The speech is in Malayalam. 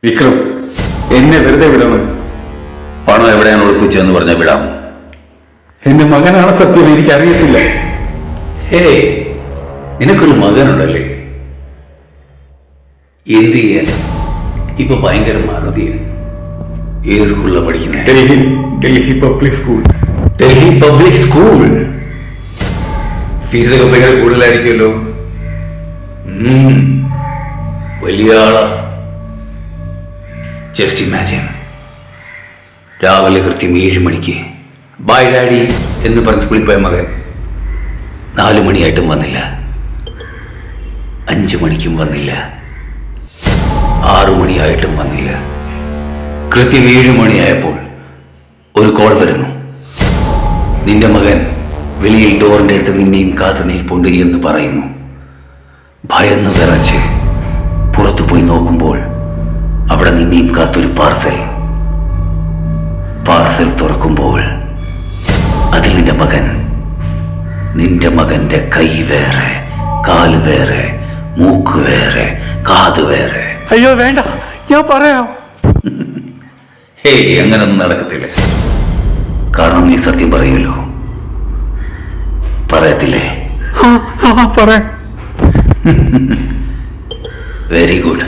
വിക്രം, എന്നെ വെറുതെ വിടണം. പണം എവിടെയാണ് ഒളിപ്പിച്ചതെന്ന് പറഞ്ഞാൽ വിടാം. എന്റെ മകനാണ് സത്യം, എനിക്കറിയത്തില്ല. ഹേയ്, നിനക്കൊരു മകനുണ്ടല്ലേ? എന്ത് ചെയ്യാൻ? ഇപ്പൊ ഭയങ്കര മറതിയ. ഏത് സ്കൂളിലാണ് പഠിക്കുന്നത്? Delhi public school. Delhi public school. ഫീസൊക്കെ ഭയങ്കര കൂടുതലായിരിക്കുമല്ലോ. വലിയ ആളാ. ജസ്റ്റ് ഇമാജിൻ, രാവിലെ കൃത്യം 7 മണിക്ക് ബൈ ഡാഡി എന്ന് പറഞ്ഞ് സ്കൂളിൽ പോയ മകൻ 4 മണിയായിട്ടും വന്നില്ല, 5 മണിക്കും വന്നില്ല, 6 മണിയായിട്ടും വന്നില്ല. കൃത്യം 7 മണിയായപ്പോൾ ഒരു കോൾ വരുന്നു. നിന്റെ മകൻ വെളിയിൽ ഡോറിന്റെ അടുത്ത് നിന്നെയും കാത്തു നിൽപ്പുണ്ട് എന്ന് പറയുന്നു. ഭയന്ന് വിറച്ച് പുറത്തു പോയി നോക്കുമ്പോൾ അവിടെ നിന്നെയും കാത്തൊരു പാർസൽ തുറക്കുമ്പോൾ അതിൽ നിന്റെ മകന്റെ കൈ വേറെ, കാല് വേറെ, മൂക്ക് വേറെ, കാത് വേറെ. അയ്യോ വേണ്ട, ഞാൻ പറയാം. ഹേയ്, അങ്ങനൊന്നും നടക്കത്തില്ല. കാരണം നീ സത്യം പറയുമല്ലോ. പറയത്തില്ലേ? പറയാം. Very good.